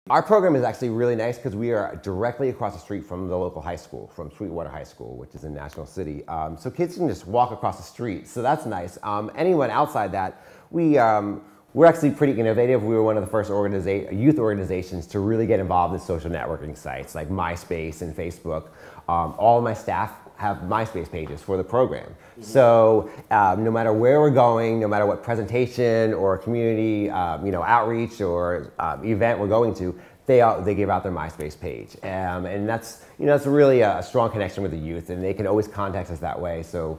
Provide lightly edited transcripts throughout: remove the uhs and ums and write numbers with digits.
Our program is actually really nice because we are directly across the street from the local high school, from Sweetwater High School, which is in National City. So kids can just walk across the street, so that's nice. Anyone outside that, we're actually pretty innovative. We were one of the first youth organizations to really get involved in social networking sites like MySpace and Facebook. All of my staff have MySpace pages for the program. So no matter where we're going, no matter what presentation or community outreach or event we're going to, they give out their MySpace page. And that's really a strong connection with the youth, and they can always contact us that way. So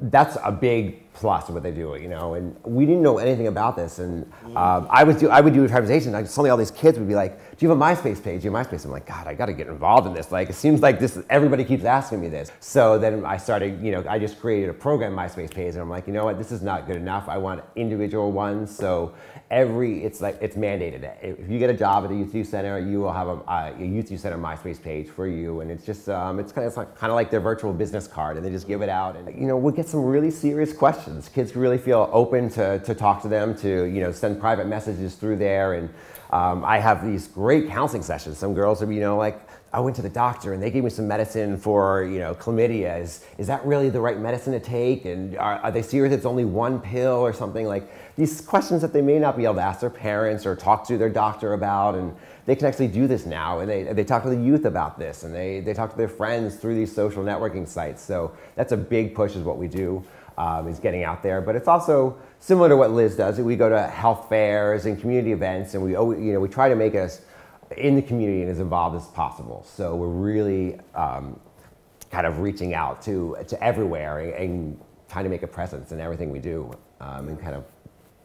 that's a big plus of what they do, and we didn't know anything about this. And I would do a presentation, and suddenly all these kids would be like, do you have a MySpace page? Do you have a MySpace? I'm like, God, I got to get involved in this. Like, it seems like everybody keeps asking me this. So then I started, I just created a program MySpace page, and I'm like, you know what, this is not good enough. I want individual ones. So it's mandated. If you get a job at a youth center, you will have a youth center MySpace page for you, and it's just it's kind of like their virtual business card, and they just give it out, and we'll get some really serious questions. Kids really feel open to talk to them, to send private messages through there, and I have these great counseling sessions. Some girls are like, I went to the doctor and they gave me some medicine for chlamydia. Is that really the right medicine to take? And are they serious? It's only one pill or something? Like these questions that they may not be able to ask their parents or talk to their doctor about, and they can actually do this now. And they talk to the youth about this, and they talk to their friends through these social networking sites. So that's a big push, is what we do. Is getting out there, but it's also similar to what Liz does. We go to health fairs and community events, and we try to make us in the community and as involved as possible. So we're really kind of reaching out to everywhere and trying to make a presence in everything we do, and kind of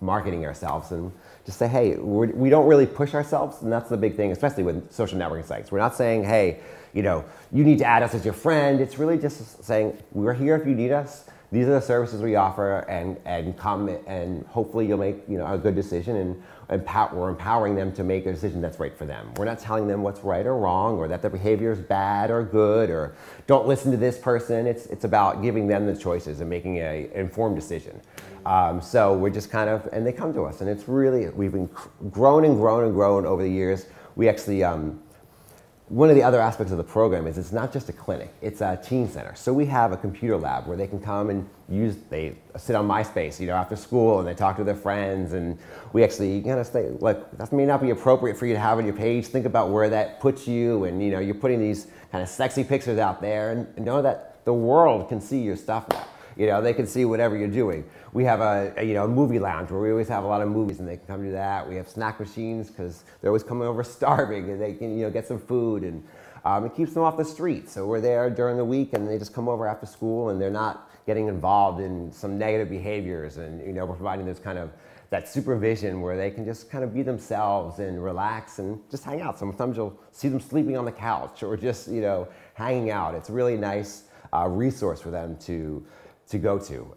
marketing ourselves and just say, hey, we don't really push ourselves, and that's the big thing, especially with social networking sites. We're not saying, hey, you need to add us as your friend. It's really just saying, we're here if you need us. These are the services we offer, and come, and hopefully you'll make a good decision, and we're empowering them to make a decision that's right for them. We're not telling them what's right or wrong, or that their behavior is bad or good, or don't listen to this person. It's about giving them the choices and making an informed decision. So we're just kind of, and they come to us, and it's really, we've been grown and grown and grown over the years. We actually, one of the other aspects of the program is it's not just a clinic, it's a teen center. So we have a computer lab where they can come and they sit on MySpace, after school, and they talk to their friends, and we actually say, look, that may not be appropriate for you to have on your page. Think about where that puts you, and you're putting these kind of sexy pictures out there, and know that the world can see your stuff now. They can see whatever you're doing. We have a movie lounge where we always have a lot of movies, and they can come to that. We have snack machines because they're always coming over starving, and they can get some food, and it keeps them off the street. So we're there during the week, and they just come over after school, and they're not getting involved in some negative behaviors, and we're providing this kind of that supervision where they can just kind of be themselves and relax and just hang out. Sometimes you'll see them sleeping on the couch or just hanging out. It's a really nice resource for them to go to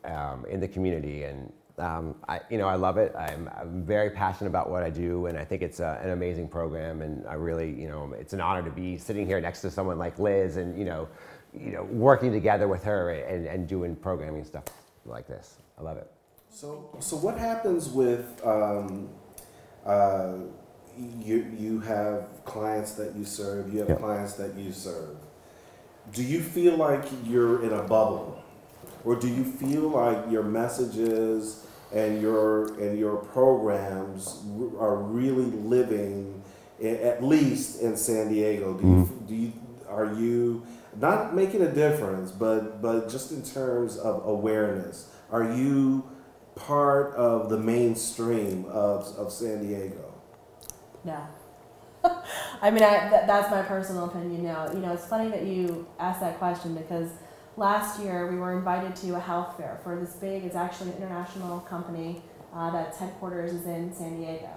in the community, and I love it. I'm very passionate about what I do, and I think it's an amazing program, and I really, it's an honor to be sitting here next to someone like Liz, and working together with her and doing programming stuff like this. I love it. So what happens with you have clients that you serve, you have Yep. clients that you serve. Do you feel like you're in a bubble? Or do you feel like your messages and your programs are really living, at least in San Diego? Are you not making a difference, but just in terms of awareness, are you part of the mainstream of San Diego? No. I mean, that's my personal opinion now. It's funny that you asked that question, because last year we were invited to a health fair for this big, it's actually an international company that's headquarters is in San Diego.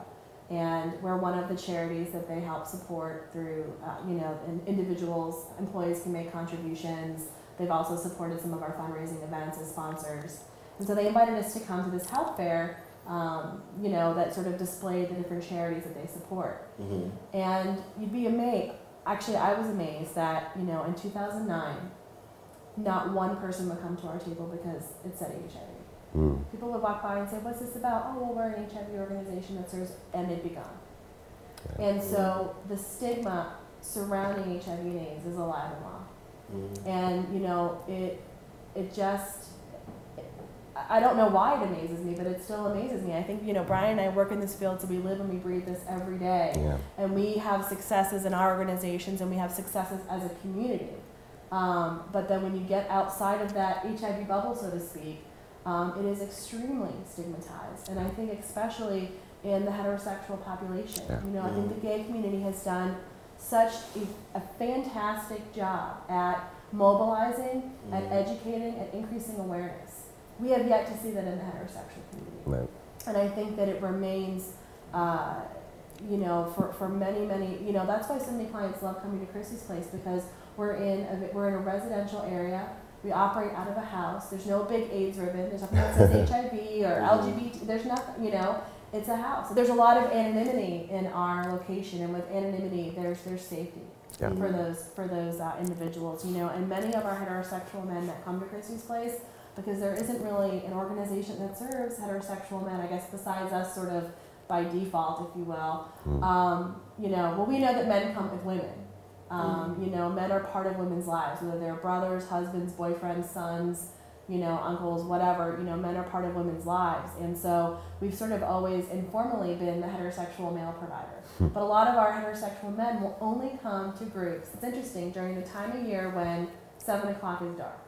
And we're one of the charities that they help support through, and individuals, employees can make contributions. They've also supported some of our fundraising events as sponsors. And so they invited us to come to this health fair, that sort of displayed the different charities that they support. Mm-hmm. And you'd be amazed, actually I was amazed that, in 2009, not one person would come to our table because it said HIV. Mm. People would walk by and say, what's this about? Oh, well, we're an HIV organization that serves, and they'd be gone. And so the stigma surrounding HIV and AIDS is alive and well. And, you know, it just, I don't know why it amazes me, but it still amazes me. I think, you know, Brian and I work in this field, so we live and we breathe this every day. Yeah. And we have successes in our organizations and we have successes as a community. But then when you get outside of that HIV bubble, so to speak, it is extremely stigmatized. And I think especially in the heterosexual population. Yeah. You know, I think the gay community has done such a fantastic job at mobilizing, at educating, at increasing awareness. We have yet to see that in the heterosexual community. Right. And I think that it remains, you know, for many, you know, that's why so many clients love coming to Christie's Place, because we're in a residential area. We operate out of a house. There's no big AIDS ribbon. There's nothing that says HIV or LGBT. There's nothing, you know, it's a house. There's a lot of anonymity in our location, and with anonymity, there's safety for those individuals, you know. And many of our heterosexual men that come to Christie's Place, because there isn't really an organization that serves heterosexual men, I guess, besides us sort of by default, if you will. You know, well, we know that men come with women. You know, men are part of women's lives, whether they're brothers, husbands, boyfriends, sons, you know, uncles, whatever, you know, men are part of women's lives. And so we've sort of always informally been the heterosexual male provider. But a lot of our heterosexual men will only come to groups. It's interesting, during the time of year when 7 o'clock is dark.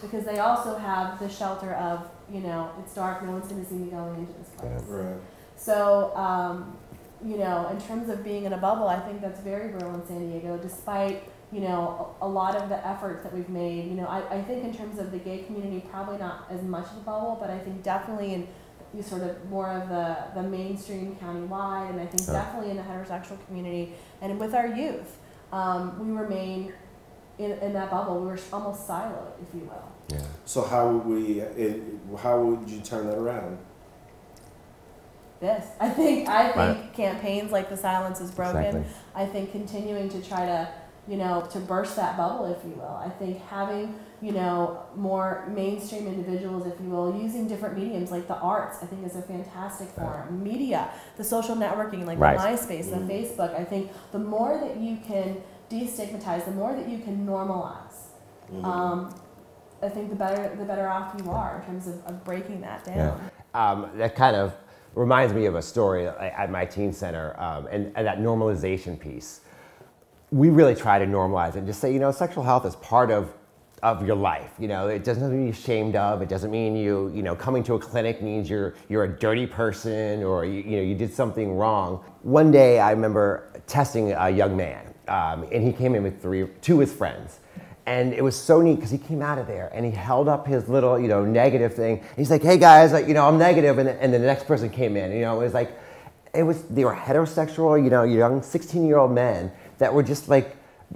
Because they also have the shelter of, you know, it's dark, no one's going to see me going into this place. Right. So, you know, in terms of being in a bubble, I think that's very real in San Diego, despite, you know, a lot of the efforts that we've made. You know, I think in terms of the gay community, probably not as much of a bubble, but I think definitely in you sort of more of the mainstream countywide, and I think definitely in the heterosexual community and with our youth, we remain in that bubble. We were almost siloed, if you will. Yeah. So how would you turn that around? This. I think campaigns like The Silence is Broken. Exactly. I think continuing to try to, you know, to burst that bubble, if you will. I think having, you know, more mainstream individuals, if you will, using different mediums like the arts, I think is a fantastic forum. Media, the social networking, like the MySpace, the Facebook. I think the more that you can destigmatize, the more that you can normalize, I think the better off you are in terms of breaking that down. Yeah. That kind of reminds me of a story at my teen center, and that normalization piece. We really try to normalize it and just say, you know, sexual health is part of your life. You know, it doesn't mean you're ashamed of. It doesn't mean you know, coming to a clinic means you're a dirty person, or you know, you did something wrong. One day I remember testing a young man, and he came in with two of his friends. And it was so neat because he came out of there and he held up his little, you know, negative thing. He's like, "Hey guys, like, you know, I'm negative." And then the next person came in. You know, it was like, they were heterosexual, you know, young 16-year-old men that were just like,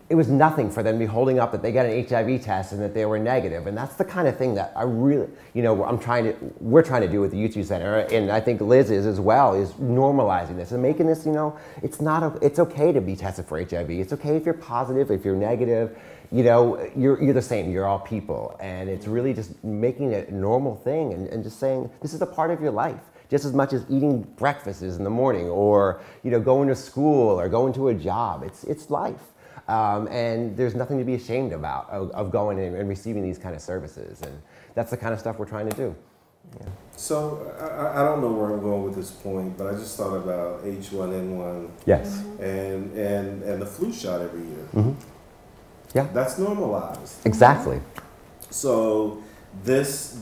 it was nothing for them to be holding up that they got an HIV test and that they were negative. And that's the kind of thing that I really, you know, we're trying to do with the Youth Center, and I think Liz is as well, is normalizing this and making this, you know, it's okay to be tested for HIV. It's okay if you're positive, if you're negative. You know, you're the same, you're all people. And it's really just making it a normal thing and just saying, this is a part of your life, just as much as eating breakfasts in the morning, or, you know, going to school or going to a job. It's life. And there's nothing to be ashamed about of going and receiving these kind of services. And that's the kind of stuff we're trying to do. Yeah. So I don't know where I'm going with this point, but I just thought about H1N1. Yes. And the flu shot every year. Mm-hmm. Yeah. That's normalized. Exactly. So this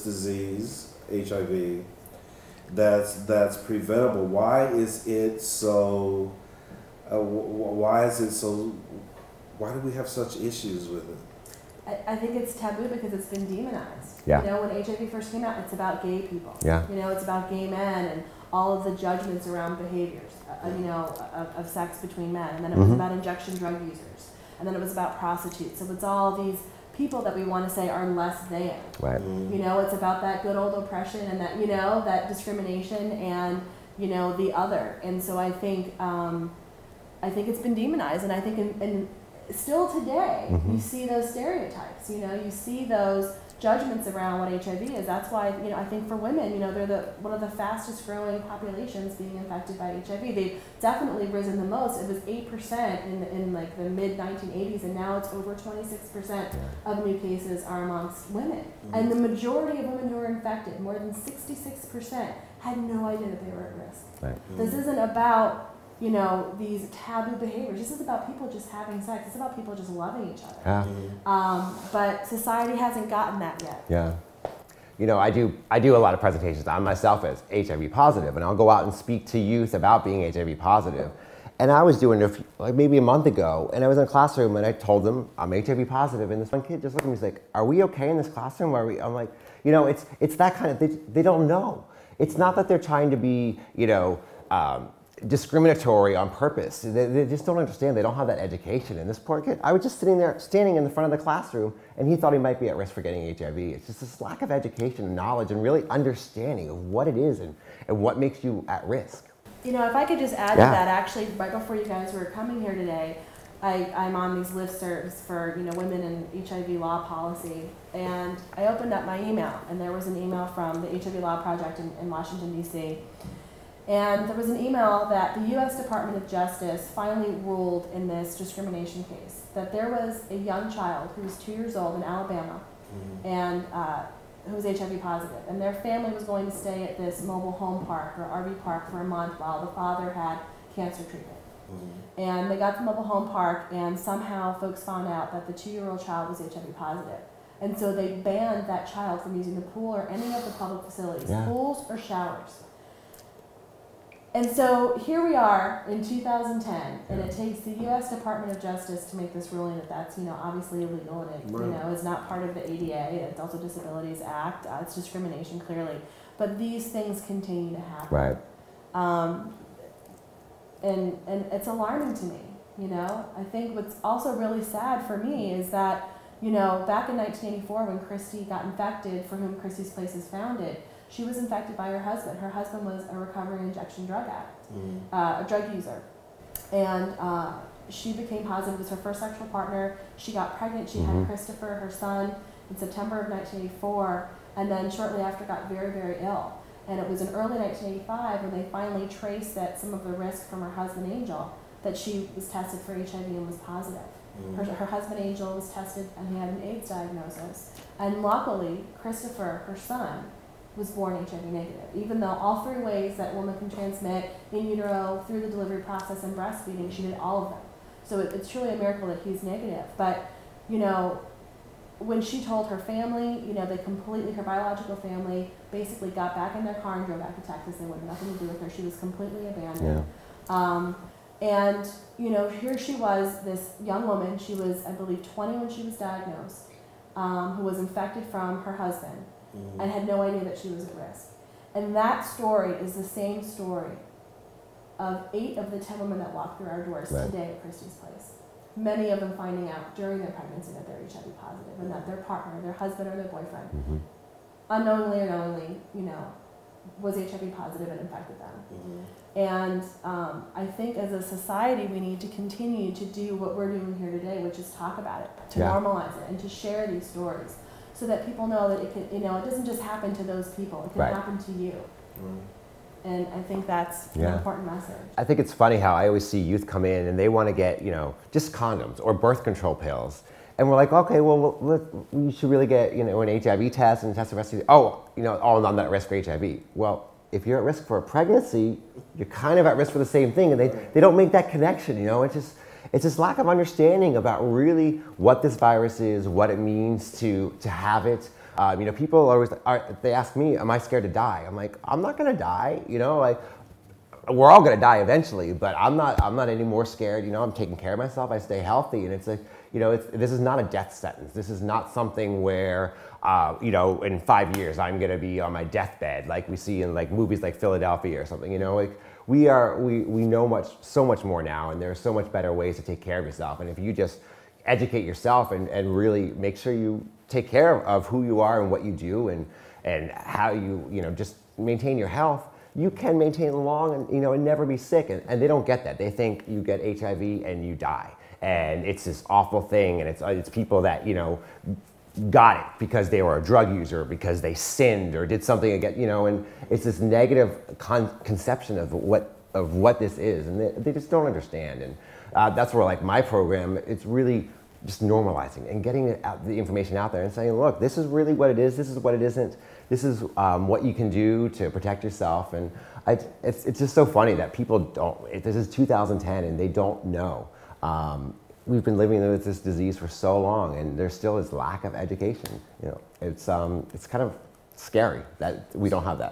disease, HIV, that's preventable. Why is it so? Why do we have such issues with it? I think it's taboo because it's been demonized. Yeah. You know, when HIV first came out, it's about gay people. Yeah. You know, it's about gay men and all of the judgments around behaviors, you know, of sex between men. And then it was about injection drug users. And then it was about prostitutes. So it's all these people that we want to say are less than. Right. You know, it's about that good old oppression and that, you know, that discrimination and, you know, the other. And so I think it's been demonized. And I think in still today, you see those stereotypes. You know, you see those judgments around what HIV is. That's why, I think for women, they're one of the fastest growing populations being infected by HIV. They've definitely risen the most. It was 8% in like the mid 1980s, and now it's over 26% of new cases are amongst women. And the majority of women who are infected, more than 66%, had no idea that they were at risk. Right. This isn't about these taboo behaviors. This is about people just having sex. It's about people just loving each other. Yeah. But society hasn't gotten that yet. Yeah. I do a lot of presentations on myself as HIV positive, and I'll go out and speak to youth about being HIV positive. And I was doing it like maybe a month ago, and I was in a classroom, and I told them I'm HIV positive, and this one kid just looked at me and was like, "Are we okay in this classroom? I'm like, it's that kind of, they don't know. It's not that they're trying to be, discriminatory on purpose. They just don't understand. They don't have that education. And this poor kid, I was just standing in the front of the classroom, and he thought he might be at risk for getting HIV. It's just this lack of education and knowledge and really understanding of what it is and what makes you at risk. If I could just add to that, actually, right before you guys were coming here today, I'm on these listservs for women in HIV law policy, and I opened up my email, and there was an email from the HIV Law Project in Washington, D.C., and there was an email that the U.S. Department of Justice finally ruled in this discrimination case, that there was a young child who was 2 years old in Alabama, and who was HIV positive, and their family was going to stay at this mobile home park or RV park for a month while the father had cancer treatment. And they got to the mobile home park, and somehow folks found out that the 2-year-old child was HIV positive. And so they banned that child from using the pool or any of the public facilities, pools or showers. And so here we are in 2010, and it takes the U.S. Department of Justice to make this ruling that that's, obviously illegal, and it, is not part of the ADA, it's also Disabilities Act, it's discrimination clearly. But these things continue to happen. Right. And it's alarming to me, I think what's also really sad for me is that, back in 1984 when Christie got infected, for whom Christie's Place is founded, she was infected by her husband. Her husband was a recovering injection drug addict, a drug user. And she became positive. It was her first sexual partner. She got pregnant. She had Christopher, her son, in September of 1984, and then shortly after got very, very ill. And it was in early 1985 when they finally traced that some of the risk from her husband, Angel, that she was tested for HIV and was positive. Her husband, Angel, was tested and he had an AIDS diagnosis. And luckily, Christopher, her son, was born HIV negative, even though all 3 ways that women can transmit, in utero, through the delivery process, and breastfeeding, she did all of them. So it's truly a miracle that he's negative. But, when she told her family, they completely, her biological family, basically got back in their car and drove back to Texas. They wanted nothing to do with her. She was completely abandoned. And, here she was, this young woman, she was, I believe, 20 when she was diagnosed, who was infected from her husband, and had no idea that she was at risk. And that story is the same story of 8 of the 10 women that walk through our doors today at Christie's Place. Many of them finding out during their pregnancy that they're HIV positive, and that their partner, their husband or their boyfriend, unknowingly or knowingly, was HIV positive and infected them. And I think as a society we need to continue to do what we're doing here today, which is talk about it, to normalize it, and to share these stories, so that people know that it can, it doesn't just happen to those people, it can happen to you. And I think that's an important message. I think it's funny how I always see youth come in and they want to get, just condoms or birth control pills. And we're like, okay, well, we should really get, an HIV test and test the rest of you. I'm not at risk for HIV. Well, if you're at risk for a pregnancy, you're kind of at risk for the same thing. And they don't make that connection, It's this lack of understanding about really what this virus is, what it means to have it. People they ask me, am I scared to die? I'm like, I'm not gonna die, we're all gonna die eventually, but I'm not any more scared, I'm taking care of myself, I stay healthy, and it's like, this is not a death sentence. This is not something where, in 5 years I'm gonna be on my deathbed, like we see in like movies like Philadelphia or something, we know so much more now, and there are so much better ways to take care of yourself. And if you just educate yourself and really make sure you take care of who you are and what you do and how you just maintain your health, you can maintain long and never be sick. And they don't get that. They think you get HIV and you die. And it's this awful thing, and it's people that got it because they were a drug user, because they sinned or did something again, and it's this negative conception of what this is, and they just don't understand. And that's where, like, my program, it's really just normalizing and getting the information out there and saying, look, this is really what it is, this is what it isn't, this is what you can do to protect yourself. And it's just so funny that people don't, this is 2010 and they don't know. We've been living with this disease for so long, and there still is lack of education. It's kind of scary that we don't have that.